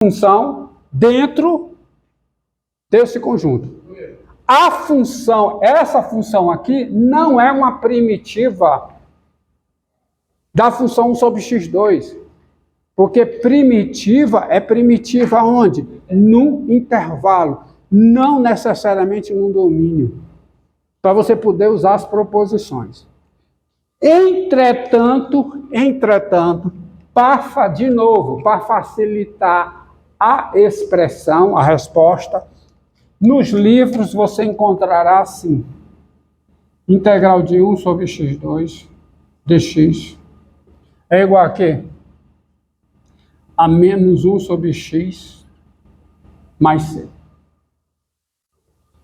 função dentro desse conjunto. A função, essa função aqui, não é uma primitiva da função 1 sobre x2. Porque primitiva é primitiva onde? Num intervalo, não necessariamente num domínio. Para você poder usar as proposições. Entretanto, de novo, para facilitar a expressão, a resposta, nos livros você encontrará assim: integral de 1 sobre x2 dx é igual a quê? A menos 1 sobre x mais c.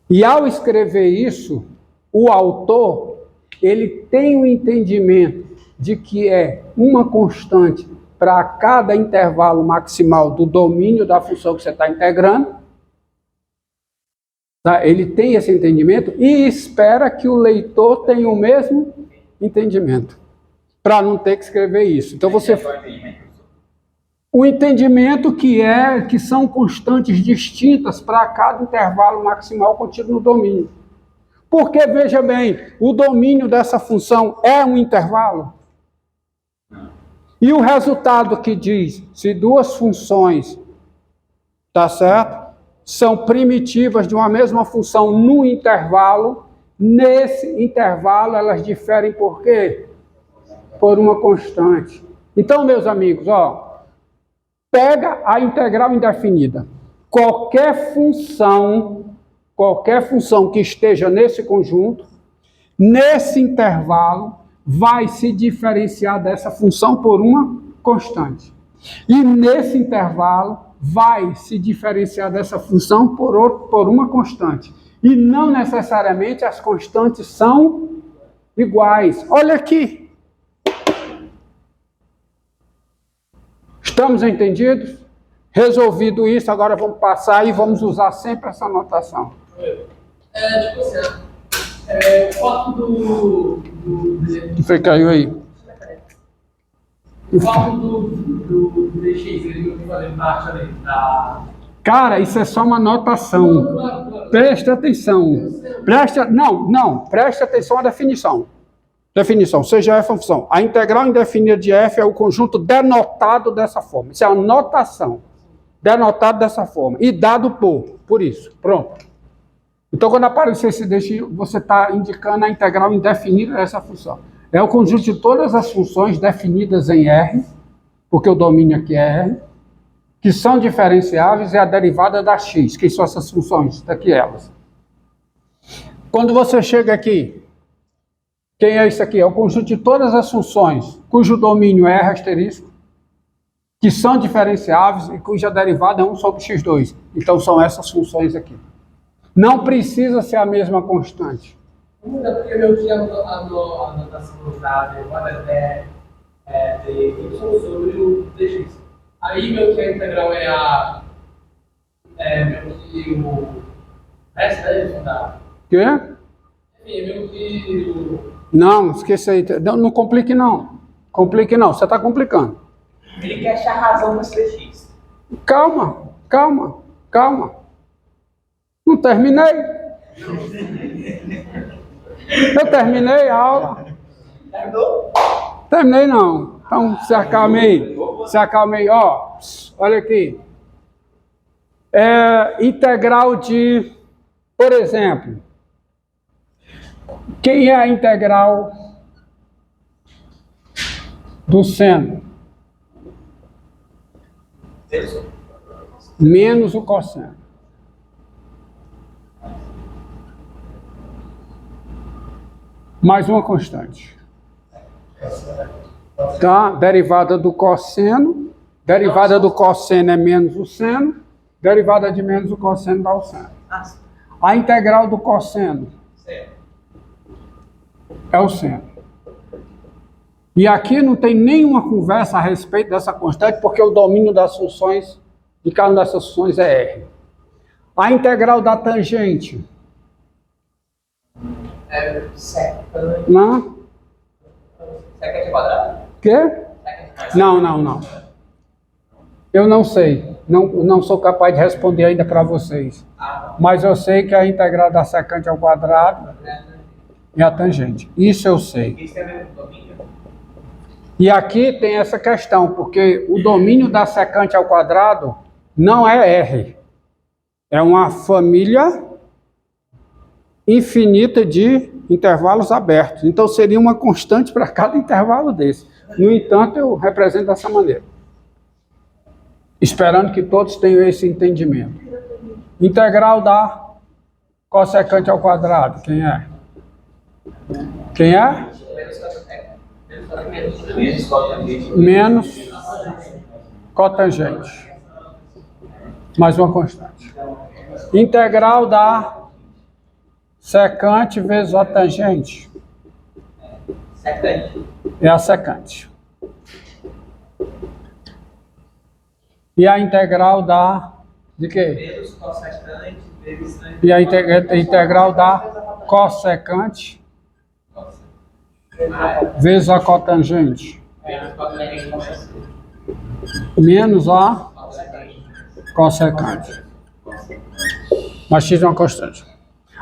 E ao escrever isso, o autor ele tem o entendimento de que é uma constante para cada intervalo maximal do domínio da função que você está integrando. Tá? Ele tem esse entendimento e espera que o leitor tenha o mesmo entendimento, para não ter que escrever isso. Então você... O entendimento que são constantes distintas para cada intervalo maximal contido no domínio. Porque, veja bem, o domínio dessa função é um intervalo. E o resultado que diz, se duas funções, tá certo? São primitivas de uma mesma função no intervalo, nesse intervalo elas diferem por quê? Por uma constante. Então, meus amigos, ó, pega a integral indefinida. Qualquer função que esteja nesse conjunto, nesse intervalo, vai se diferenciar dessa função por uma constante. E nesse intervalo, vai se diferenciar dessa função por uma constante. E não necessariamente as constantes são iguais. Olha aqui. Estamos entendidos? Resolvido isso, agora vamos passar e vamos usar sempre essa notação. Tipo assim, o fato do que foi que caiu aí? O fato do dx, ele não fazer parte ali da... Cara, isso é só uma notação. Preste atenção. Preste atenção à definição. Definição, seja f a função. A integral indefinida de f é o conjunto denotado dessa forma. Isso é a notação. Denotado dessa forma. E dado por isso. Pronto. Então, quando aparecer esse dx, você está indicando a integral indefinida dessa função. É o conjunto de todas as funções definidas em R, porque o domínio aqui é R, que são diferenciáveis e a derivada da x. Que são essas funções? Daqui elas. Quando você chega aqui, quem é isso aqui? É o conjunto de todas as funções cujo domínio é R asterisco, que são diferenciáveis e cuja derivada é 1 sobre x2. Então, são essas funções aqui. Não precisa ser a mesma constante. Muda, porque meu que a notação da derivada é de y sobre o dx. Aí, meu que a integral meu que o resto é isso da... Quê? Enfim, meu que o... Não, esqueça aí. Não complique, não. Complique, não. Você está complicando. Ele quer achar razão nesse dx. Calma. Não terminei. Eu terminei a aula. Terminou? Terminei, não. Então, se acalme aí. Ó, olha aqui. Integral de... Por exemplo... Quem é a integral do seno? Menos o cosseno. Mais uma constante. Tá? Derivada do cosseno. Derivada do cosseno é menos o seno. Derivada de menos o cosseno dá o seno. A integral do cosseno é o seno. E aqui não tem nenhuma conversa a respeito dessa constante, porque o domínio das funções, de cada uma dessas funções é R. A integral da tangente. É sec. Não? Sec é de quadrado? Quê? Não. Eu não sei. Não sou capaz de responder ainda para vocês. Mas eu sei que a integral da secante ao quadrado é a tangente. Isso eu sei. Isso é mesmo domínio? E aqui tem essa questão, porque o domínio da secante ao quadrado não é R. É uma família infinita de intervalos abertos. Então seria uma constante para cada intervalo desse. No entanto, eu represento dessa maneira. Esperando que todos tenham esse entendimento. Integral da cossecante ao quadrado. Quem é? Quem é? Menos cotangente. Mais uma constante. Integral da secante vezes a tangente. Secante. É a secante. E a integral da... De quê? Menos cossecante vezes tangente. E a integral da cossecante vezes a cotangente. Menos cotangente. Menos a cossecante. Mas x é uma constante.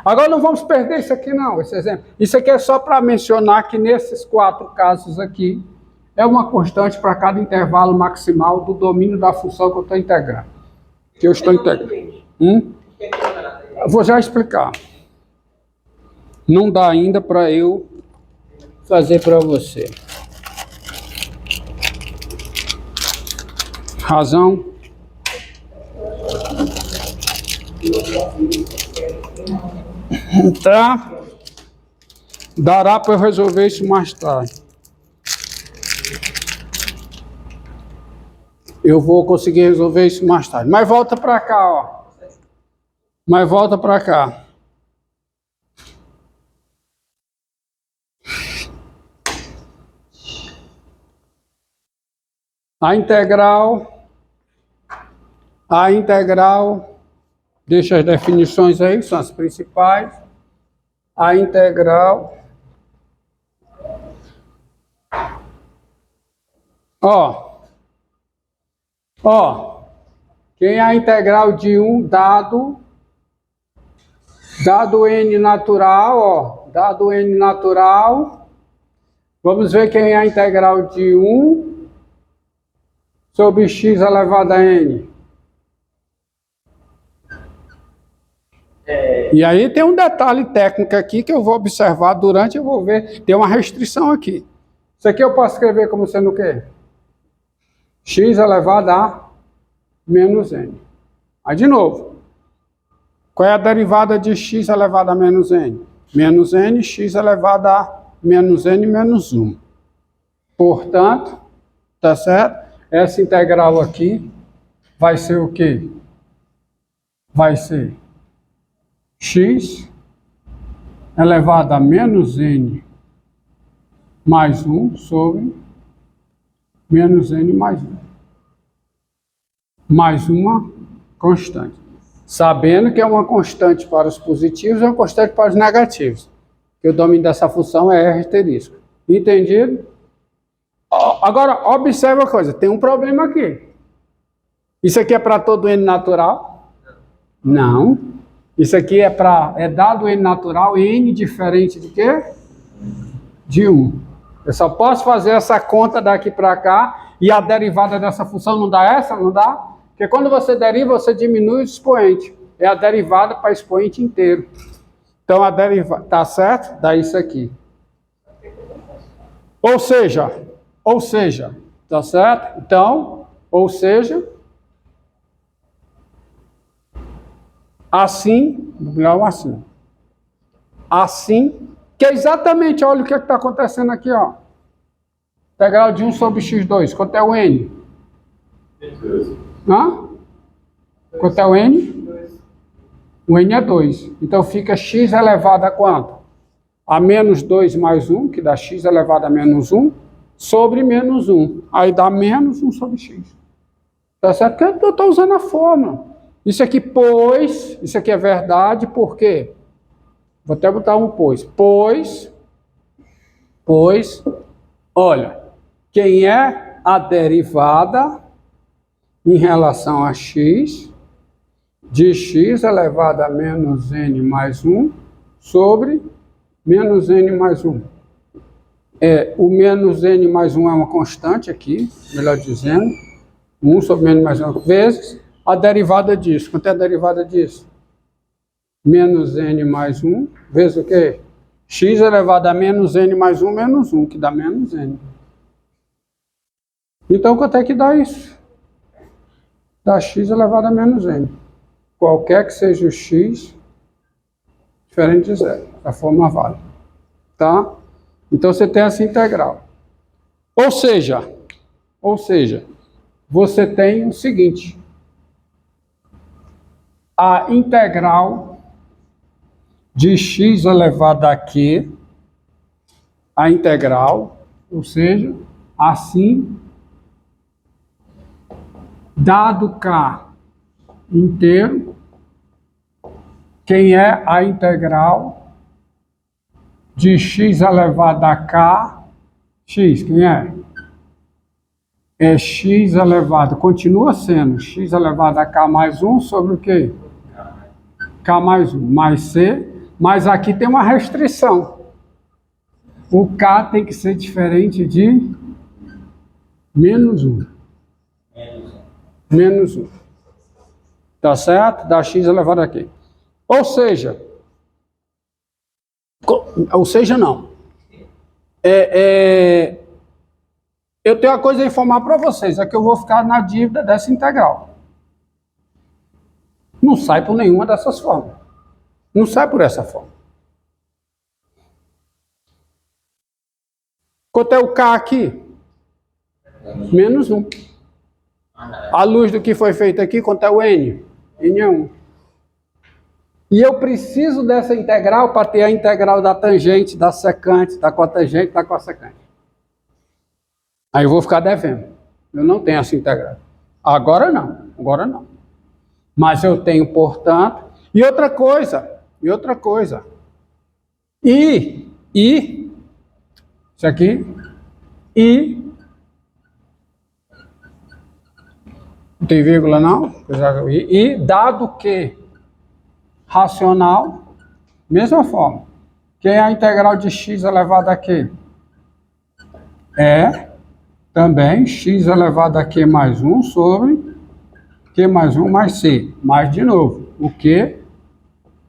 Agora não vamos perder isso aqui não, esse exemplo. Isso aqui é só para mencionar que nesses 4 casos aqui, é uma constante para cada intervalo maximal do domínio da função que eu estou integrando. Que eu estou integrando. Eu vou já explicar. Não dá ainda para eu fazer para você. Razão. Tá? Dará para eu resolver isso mais tarde. Eu vou conseguir resolver isso mais tarde. Mas volta para cá, ó. Mas volta para cá. A integral, deixa as definições aí, são as principais. A integral, quem é a integral de um dado n natural, dado n natural, vamos ver quem é a integral de 1 sobre x elevado a n. E aí tem um detalhe técnico aqui que eu vou observar durante, eu vou ver, tem uma restrição aqui. Isso aqui eu posso escrever como sendo o quê? X elevado a menos n. Aí de novo, qual é a derivada de x elevado a menos n? Menos n, x elevado a menos n menos 1. Portanto, tá certo? Essa integral aqui vai ser o quê? Vai ser x elevado a menos n mais 1 sobre menos n mais 1. Mais uma constante. Sabendo que é uma constante para os positivos e uma constante para os negativos. Que o domínio dessa função é R asterisco. Entendido? Agora, observe uma coisa. Tem um problema aqui. Isso aqui é para todo n natural? Não. Isso aqui é dado n natural, n diferente de quê? De 1. Eu só posso fazer essa conta daqui para cá e a derivada dessa função não dá essa? Não dá? Porque quando você deriva, você diminui o expoente. É a derivada para expoente inteiro. Então a derivada, tá certo? Dá isso aqui. Ou seja, tá certo? Então, ou seja, assim, não assim. Assim, que é exatamente, olha o que está acontecendo aqui, ó. Integral de 1 sobre x2, quanto é o n? 2. Hã? Quanto é o n? 2. O n é 2. Então fica x elevado a quanto? A menos 2 mais 1, que dá x elevado a menos 1, sobre menos 1. Aí dá menos 1 sobre x. Tá certo? Porque eu estou usando a fórmula. Isso aqui, pois, isso aqui é verdade, por quê? Vou até botar um pois. Pois, olha, quem é a derivada em relação a x, de x elevado a menos n mais 1 sobre menos n mais 1. O menos n mais 1 é uma constante aqui, melhor dizendo, 1 sobre menos mais 1 vezes a derivada disso. Quanto é a derivada disso? Menos n mais 1 vezes o quê? X elevado a menos n mais 1 menos 1, que dá menos n. Então, quanto é que dá isso? Dá x elevado a menos n. Qualquer que seja o x, diferente de zero, da forma válida. Tá? Então, você tem essa integral. Ou seja, você tem o seguinte. A integral de x elevado a q, a integral, ou seja, assim, dado k inteiro, quem é a integral de x elevado a k, x, quem é? É x elevado, continua sendo x elevado a k mais 1 sobre o quê? K mais 1, mais c, mas aqui tem uma restrição. O k tem que ser diferente de menos 1. Menos 1. Tá certo? Dá x elevado a quê? Ou seja não. Eu tenho uma coisa a informar para vocês, é que eu vou ficar na dívida dessa integral. Não sai por nenhuma dessas formas. Não sai por essa forma. Quanto é o K aqui? Menos 1. À luz do que foi feito aqui, quanto é o N? N é 1. E eu preciso dessa integral para ter a integral da tangente, da secante, da cotangente, da cossecante. Aí eu vou ficar devendo. Eu não tenho essa integral. Agora não. Mas eu tenho, portanto... E outra coisa. Isso aqui. Não tem vírgula não? E dado que racional, mesma forma. Que é a integral de x elevado a q? É também x elevado a q mais 1 sobre q mais 1 mais c. Mais de novo, o q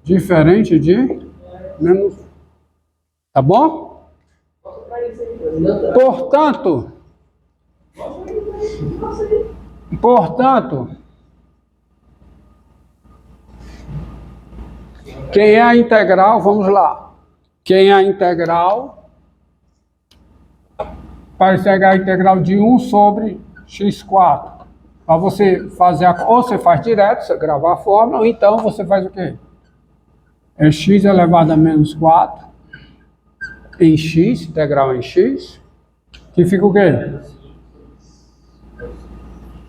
diferente de menos 1. Tá bom? Portanto, quem é a integral, vamos lá. Quem é a integral, para pegar a integral de 1 sobre x4. Para você fazer, ou você faz direto, você gravar a fórmula, ou então você faz o quê? É x elevado a menos 4 em x, integral em x, que fica o quê?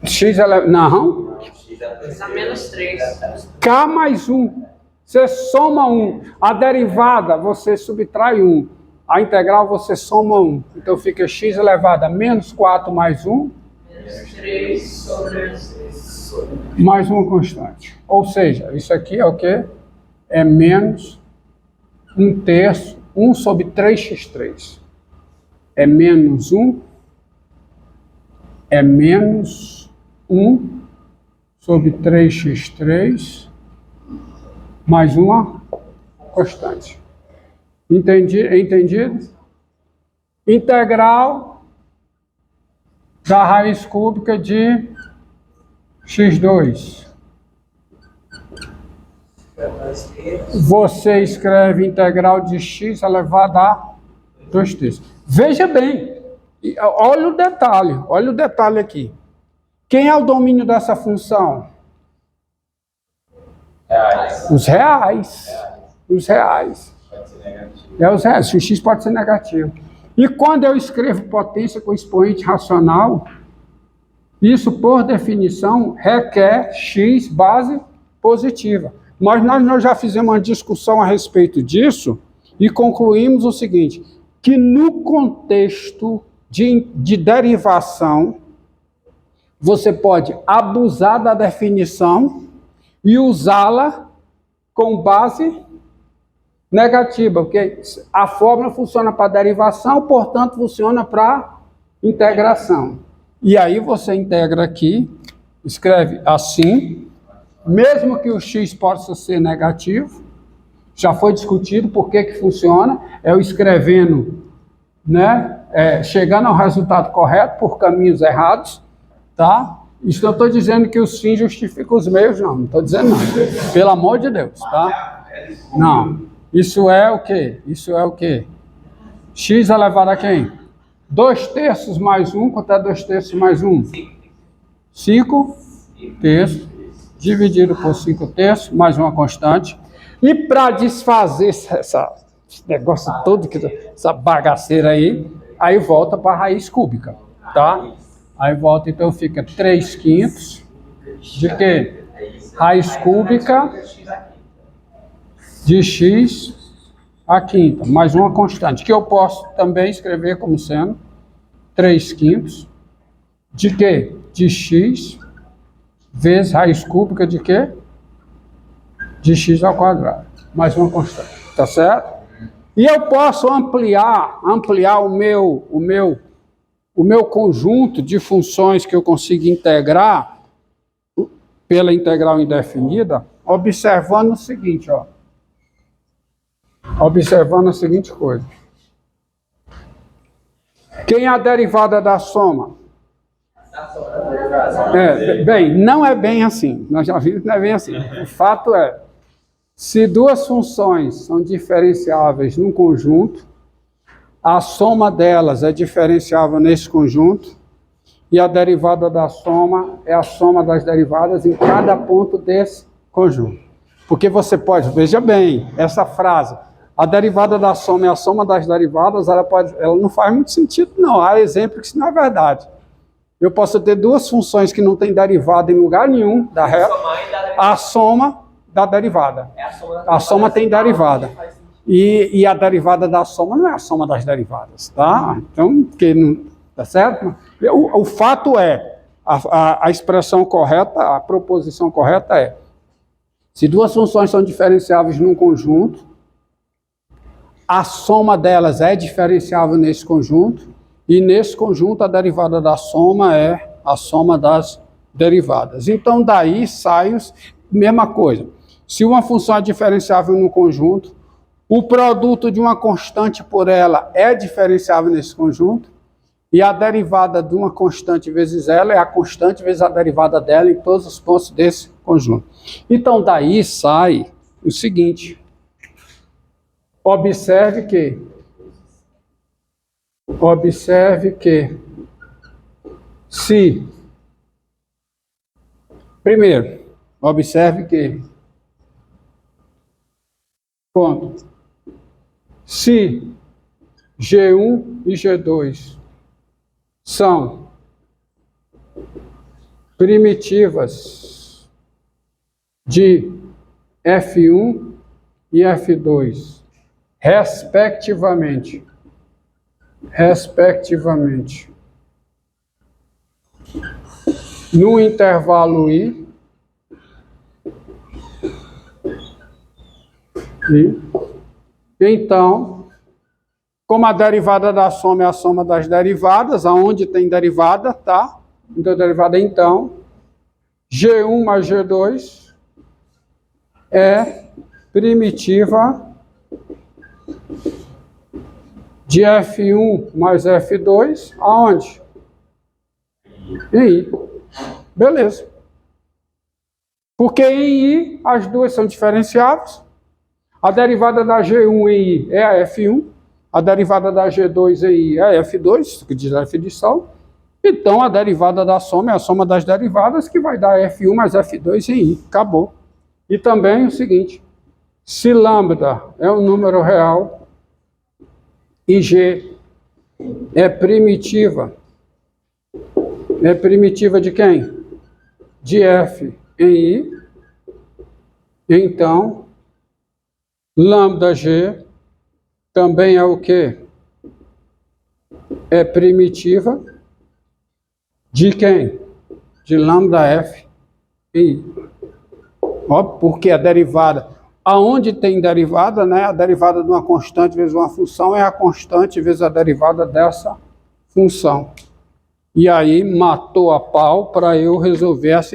X elevado, não. Dá menos 3. K mais 1. Você soma 1. A derivada, você subtrai 1. A integral, você soma 1. Então fica x elevado a menos 4 mais 1. Menos 3 sobre 6. Mais uma constante. Ou seja, isso aqui é o quê? É menos 1/3, 1 sobre 3x3. É menos 1. É menos 1 sobre 3x3 mais uma constante. Entendido? Integral da raiz cúbica de x2. Você escreve integral de x elevado a 2/3. Veja bem, olha o detalhe aqui. Quem é o domínio dessa função? Os reais. Os reais. É os reais. O x pode ser negativo. E quando eu escrevo potência com expoente racional, isso, por definição, requer x base positiva. Mas nós já fizemos uma discussão a respeito disso e concluímos o seguinte, que no contexto de derivação, você pode abusar da definição e usá-la com base negativa, porque a fórmula funciona para derivação, portanto, funciona para integração. E aí você integra aqui, escreve assim, mesmo que o x possa ser negativo, já foi discutido por que funciona, é eu escrevendo, né, chegando ao resultado correto por caminhos errados, tá? Isso eu estou dizendo que os fins justificam os meios, não estou dizendo não, pelo amor de Deus, tá? Não, isso é o quê? Isso é o quê? X elevado a quem? 2/3 mais 1, quanto é 2/3 mais 1? 5/3, dividido por 5/3, mais uma constante. E para desfazer esse negócio todo, essa bagaceira aí volta para a raiz cúbica, tá? Aí volta, então fica 3/5 de quê? Raiz cúbica de x à quinta, mais uma constante, que eu posso também escrever como sendo 3/5 de quê? De x vezes raiz cúbica de quê? De x ao quadrado, mais uma constante, tá certo? E eu posso ampliar o meu conjunto de funções que eu consigo integrar pela integral indefinida, observando o seguinte, ó. Observando a seguinte coisa. Quem é a derivada da soma? Bem, não é bem assim. Nós já vimos que não é bem assim. O fato é, se duas funções são diferenciáveis num conjunto, a soma delas é diferenciável nesse conjunto, e a derivada da soma é a soma das derivadas em cada ponto desse conjunto. Porque você pode, veja bem, essa frase, a derivada da soma é a soma das derivadas, ela não faz muito sentido, não. Há exemplo que isso não é verdade. Eu posso ter duas funções que não têm derivada em lugar nenhum da reta, a soma da derivada. A soma tem derivada. E a derivada da soma não é a soma das derivadas, tá? Então, porque não, tá certo? O fato é, a expressão correta, a proposição correta é, se duas funções são diferenciáveis num conjunto, a soma delas é diferenciável nesse conjunto, e nesse conjunto a derivada da soma é a soma das derivadas. Então, daí sai mesma coisa. Se uma função é diferenciável no conjunto, o produto de uma constante por ela é diferenciável nesse conjunto, e a derivada de uma constante vezes ela é a constante vezes a derivada dela em todos os pontos desse conjunto. Então, daí sai o seguinte. Observe que se, primeiro, observe que, ponto, se G1 e G2 são primitivas de F1 e F2, respectivamente, no intervalo I, então, como a derivada da soma é a soma das derivadas, aonde tem derivada, tá? Então, a derivada, então, G1 mais G2 é primitiva de F1 mais F2, aonde? Em I. Beleza. Porque em I, as duas são diferenciáveis. A derivada da G1 em I é a F1. A derivada da G2 em I é a F2, que diz a definição. Então, a derivada da soma é a soma das derivadas, que vai dar F1 mais F2 em I. Acabou. E também o seguinte, se lambda é um número real e G é primitiva de quem? De F em I, então, lambda G também é o quê? É primitiva de quem? de lambda F em I. Ó, porque a derivada, aonde tem derivada, né? A derivada de uma constante vezes uma função é a constante vezes a derivada dessa função. E aí matou a pau para eu resolver essa